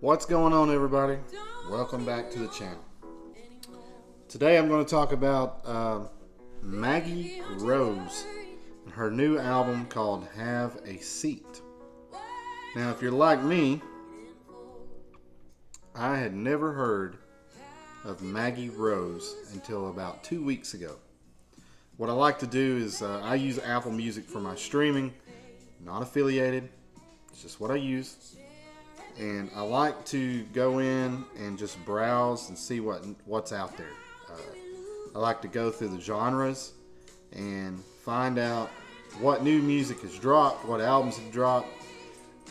What's going on, everybody? Welcome back to the channel. Today I'm going to talk about Maggie Rose and her new album called Have a Seat. Now, if you're like me, I had never heard of Maggie Rose until about 2 weeks ago. What I like to do is I use Apple Music for my streaming, not affiliated. It's just what I use. And I like to go in and just browse and see what's out there. I like to go through the genres and find out what new music has dropped, what albums have dropped.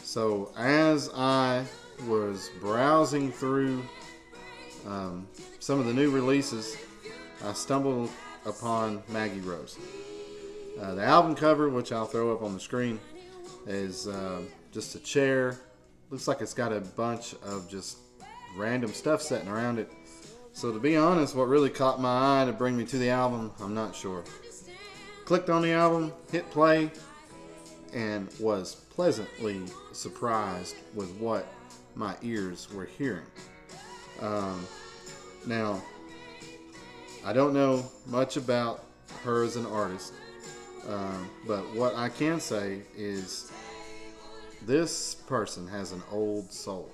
So as I was browsing through some of the new releases, I stumbled upon Maggie Rose. The album cover, which I'll throw up on the screen, is just a chair. Looks like it's got a bunch of just random stuff sitting around it. So to be honest, what really caught my eye to bring me to the album, I'm not sure. Clicked on the album, hit play, and was pleasantly surprised with what my ears were hearing. Now, I don't know much about her as an artist, but what I can say is this person has an old soul.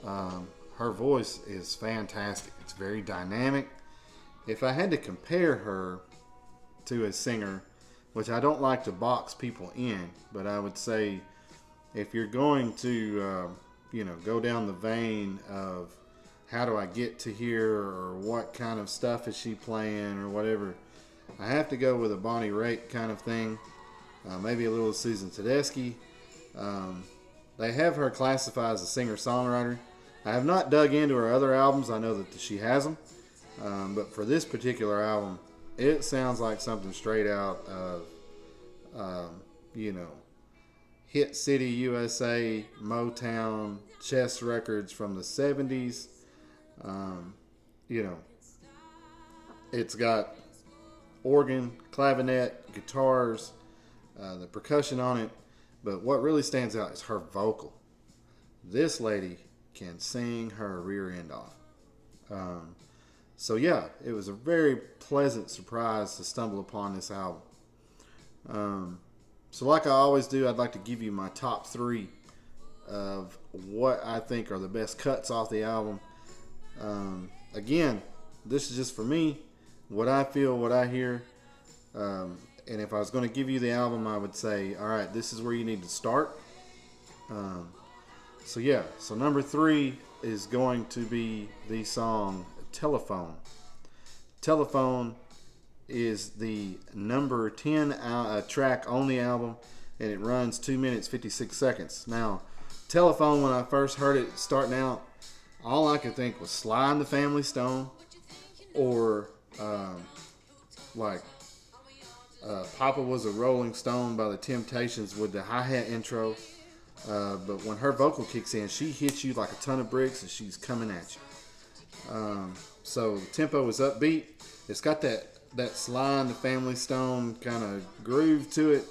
Her voice is fantastic. It's very dynamic. If I had to compare her to a singer, which I don't like to box people in, but I would say if you're going to, go down the vein of how do I get to here, or what kind of stuff is she playing, or whatever, I have to go with a Bonnie Raitt kind of thing. Maybe a little Susan Tedeschi. They have her classified as a singer-songwriter. I have not dug into her other albums. I know that she has them. But for this particular album, it sounds like something straight out of, Hit City USA, Motown, chess records from the 70s. It's got organ, clavinet, guitars, the percussion on it. But what really stands out is her vocal. This lady can sing her rear end off. So yeah, it was a very pleasant surprise to stumble upon this album. So like I always do, I'd like to give you my top 3 of what I think are the best cuts off the album. Again, this is just for me, what I feel, what I hear. And if I was going to give you the album, I would say, all right, this is where you need to start. So number 3 is going to be the song Telephone. Telephone is the number 10 track on the album, and it runs 2 minutes 56 seconds. Now, Telephone, when I first heard it starting out, all I could think was Sly and the Family Stone, or Papa Was a Rolling Stone by the Temptations with the hi-hat intro. But when her vocal kicks in, she hits you like a ton of bricks, and she's coming at you. So the tempo is upbeat. It's got that Sly and the Family Stone kind of groove to it.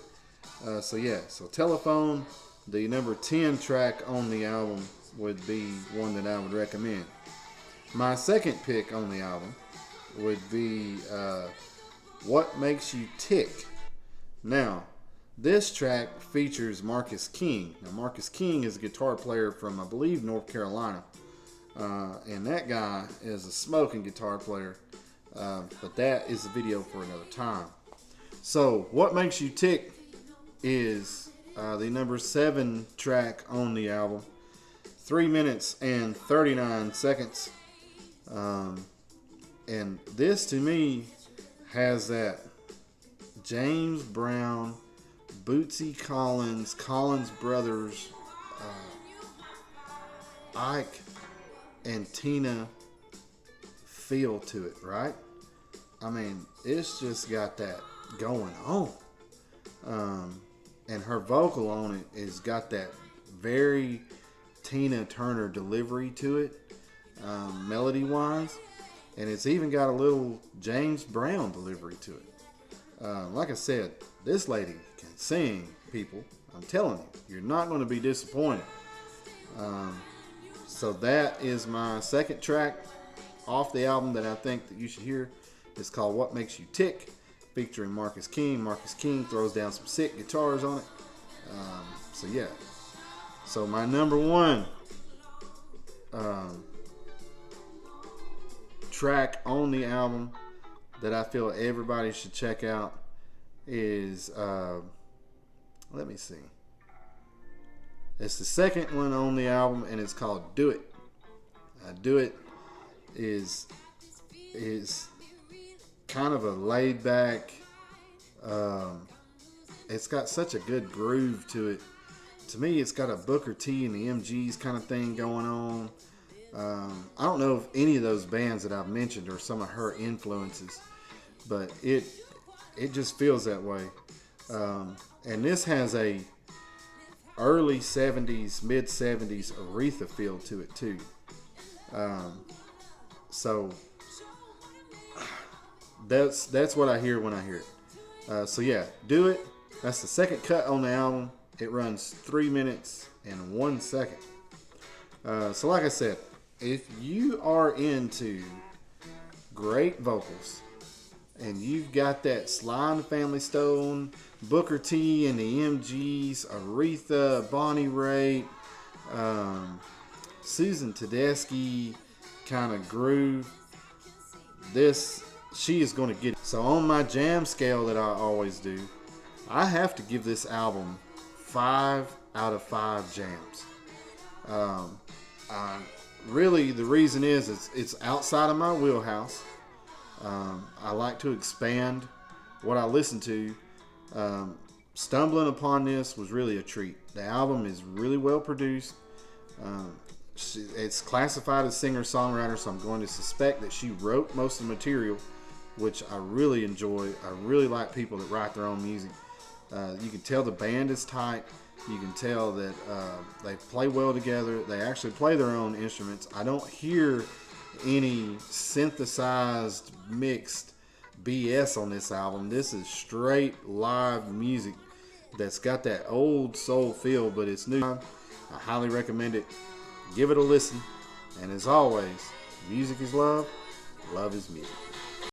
So Telephone, the number 10 track on the album, would be one that I would recommend. My second pick on the album would be What Makes You Tick. Now, this track features Marcus King. Now, Marcus King is a guitar player from, I believe, North Carolina. And that guy is a smoking guitar player. But that is a video for another time. So, What Makes You Tick is the number 7 track on the album. 3 minutes and 39 seconds. And this, to me, has that James Brown, Bootsy Collins Brothers, Ike and Tina feel to it, right? I mean, it's just got that going on. and her vocal on it is got that very Tina Turner delivery to it, melody wise, and it's even got a little James Brown delivery to it. Like I said, this lady can sing, people. I'm telling you, you're not going to be disappointed. So that is my second track off the album that I think that you should hear. It's called What Makes You Tick, featuring Marcus King. Marcus King throws down some sick guitars on it. So yeah. So my number one track on the album that I feel everybody should check out is, let me see. It's the second one on the album, and it's called Do It. Do It is kind of a laid back, it's got such a good groove to it. To me, it's got a Booker T and the MGs kind of thing going on. I don't know if any of those bands that I've mentioned are some of her influences, but it just feels that way. And this has a early 70s, mid 70s Aretha feel to it too. So that's what I hear when I hear it. So yeah, Do It. That's the second cut on the album. It runs 3 minutes and 1 second. So like I said, if you are into great vocals and you've got that Sly and the Family Stone, Booker T and the MGs, Aretha, Bonnie Raitt, Susan Tedeschi kind of groove, she is going to get it. So on my jam scale that I always do, I have to give this album 5 out of 5 jams. Really, the reason is it's outside of my wheelhouse. I like to expand what I listen to. Stumbling upon this was really a treat. The album is really well produced. It's classified as singer-songwriter, so I'm going to suspect that she wrote most of the material, which I really enjoy. I really like people that write their own music. You can tell the band is tight. You can tell that they play well together. They actually play their own instruments. I don't hear any synthesized, mixed BS on this album. This is straight live music that's got that old soul feel, but it's new. I highly recommend it. Give it a listen. And as always, music is love. Love is music.